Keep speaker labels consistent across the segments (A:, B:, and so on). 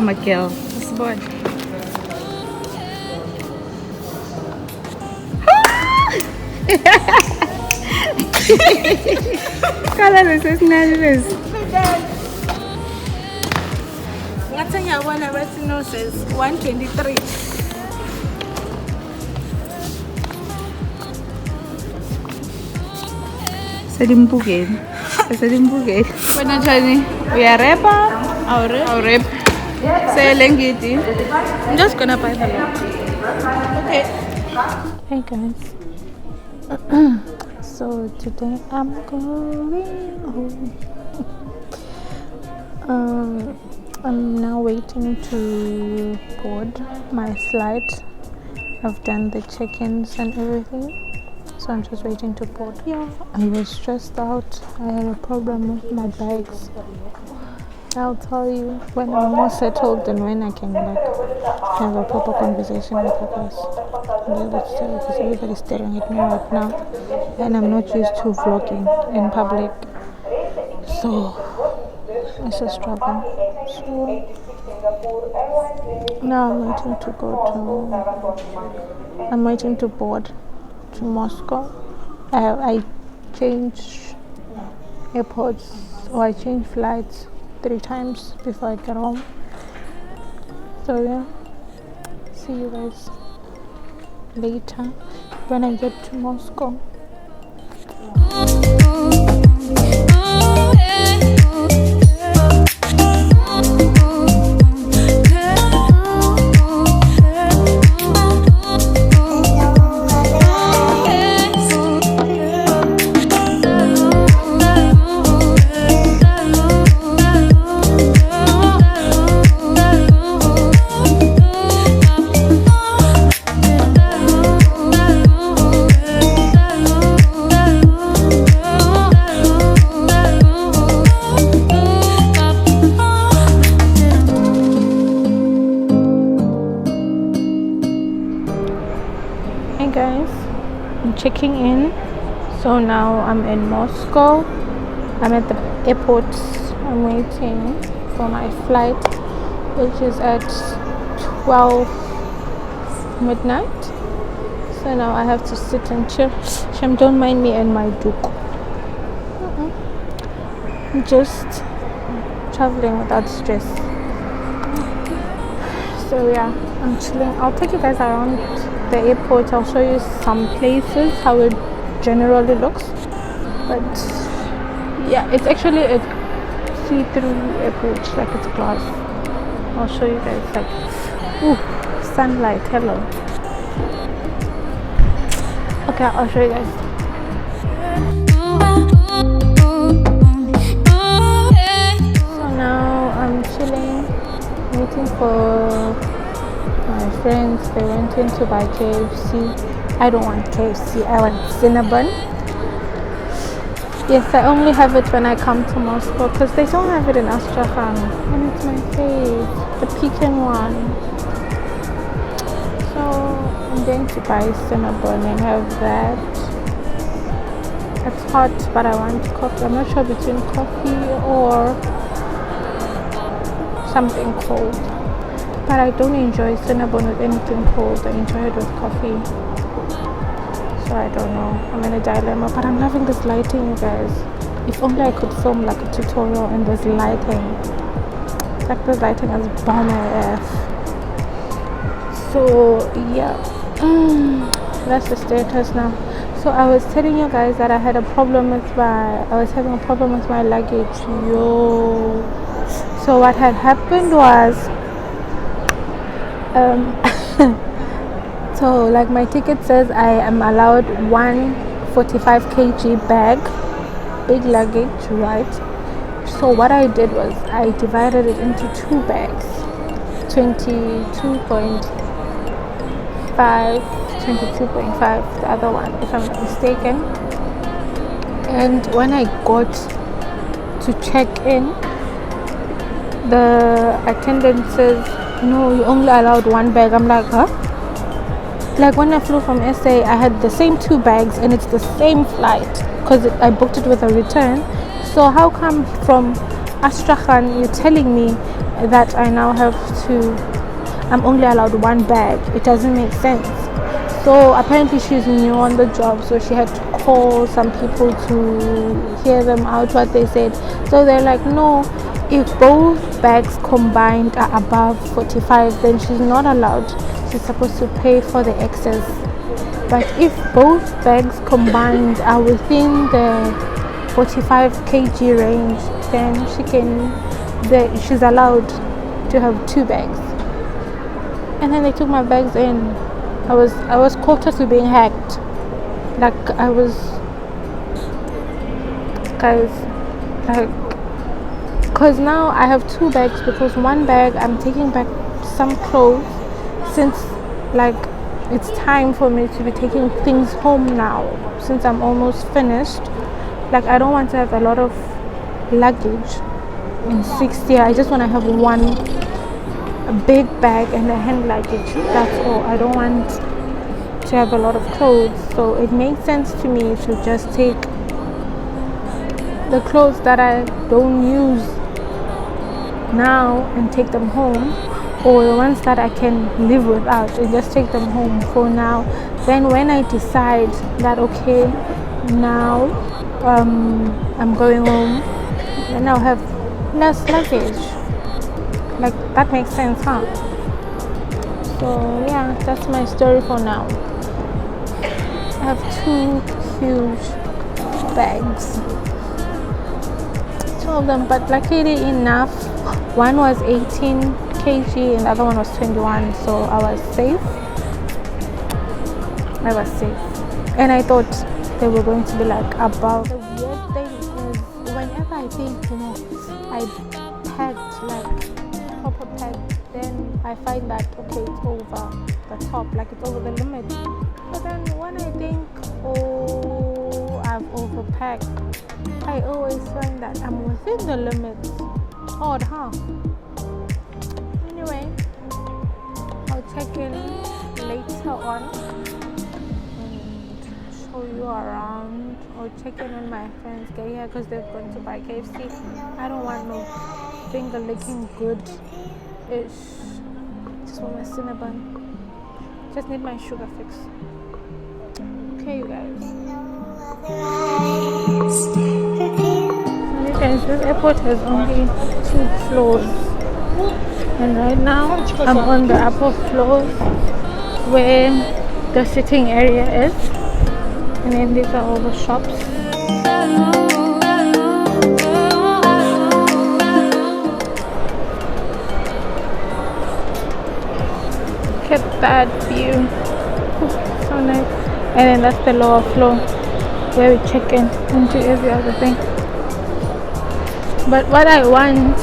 A: My girl, this boy. Color is nervous. What's in your one? Retinol says 123. Sedimbugen. Sedimbugen. When I'm trying, we are rapper. Our rep. Say Lengiti. I'm just gonna buy the lot. Okay. Hey guys. So today I'm going home. I'm now waiting to board my flight. I've done the check-ins and everything. So I'm just waiting to board. Yeah, I was stressed out. I had a problem with my bags. I'll tell you when I'm more settled and when I can like have a proper conversation with you guys. I'm able to tell you because everybody's staring at me right now and I'm not used to vlogging in public. So it's a struggle. So now I'm waiting to board to Moscow. I change airports or I change flights 3 times before I get home. So yeah, see you guys later when I get to Moscow. Checking in, so now I'm in Moscow. I'm at the airport. I'm waiting for my flight, which is at 12 midnight. So now I have to sit and chill. Shem, don't mind me and my duke. I'm just traveling without stress. So yeah, I'm chilling. I'll take you guys around the airport. I'll show you some places, how it generally looks. But yeah, it's actually a see-through airport, like it's glass. I'll show you guys, like, ooh, sunlight, hello. Okay, I'll show you guys. So now I'm chilling, waiting for my friends. They went in to buy KFC. I don't want KFC, I want Cinnabon. Yes, I only have it when I come to Moscow because they don't have it in ASTRAKHAN. And it's my fave, the pecan one. So I'm going to buy Cinnabon and have that. It's hot, but I want coffee. I'm not sure between coffee or something cold. But I don't enjoy Cinnabon with anything cold. I enjoy it with coffee. So I don't know. I'm in a dilemma. But I'm loving this lighting, you guys. If only I could film like a tutorial in this lighting. Like this lighting is bomb AF. So yeah. That's the status now. So I was telling you guys that I had a problem with having a problem with my luggage. Yo. So what had happened was so like my ticket says I am allowed 145 kg bag, big luggage, right? So what I did was I divided it into 2 bags, 22.5, the other one if I'm not mistaken. And when I got to check in, the attendant says, no, you only allowed one bag. I'm like, huh? Like when I flew from SA, I had the same 2 bags and it's the same flight because I booked it with a return. So how come from ASTRAKHAN you're telling me that I now have to, I'm only allowed 1 bag? It doesn't make sense. So apparently she's new on the job, so she had to call some people to hear them out what they said. So they're like, no, if both bags combined are above 45, then she's not allowed. She's supposed to pay for the excess. But if both bags combined are within the 45 kg range, then she's allowed to have 2 bags. And then they took my bags in. I was closer to being hacked. Like I was, guys, like, because now I have 2 bags because 1 bag I'm taking back some clothes, since like it's time for me to be taking things home now since I'm almost finished. Like I don't want to have a lot of luggage in 60. I just want to have a big bag and a hand luggage. That's all. I don't want to have a lot of clothes. So it makes sense to me to just take the clothes that I don't use now and take them home, or the ones that I can live without and just take them home for now. Then when I decide that okay, now I'm going home, then I'll have less luggage. Like that makes sense, huh? So yeah, that's my story for now. I have 2 huge bags, 2 of them, but luckily enough, one was 18 kg and the other one was 21, so I was safe. And I thought they were going to be like above. The weird thing is whenever I think, I packed like proper packed, then I find that okay, it's over the top, like it's over the limit. But then when I think, oh, I've overpacked, I always find that I'm within the limits. Odd, huh? Anyway, I'll check in later on and show you around, or check in when my friends get here because they're going to buy KFC. I don't want no finger licking good-ish. Just want my cinnamon. Just need my sugar fix. Okay, you guys. Guys, this airport has only 2 floors, and right now I'm on the upper floor where the sitting area is, and then these are all the shops. Look at that view. Ooh, so nice. And then that's the lower floor where we check in into every other thing. But what I want,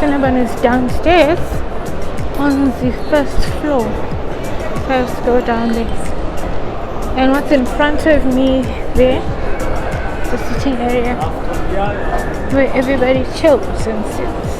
A: Cinnabon is downstairs on the 1st floor. So I have to go down there. And what's in front of me there, the sitting area where everybody chills and sits.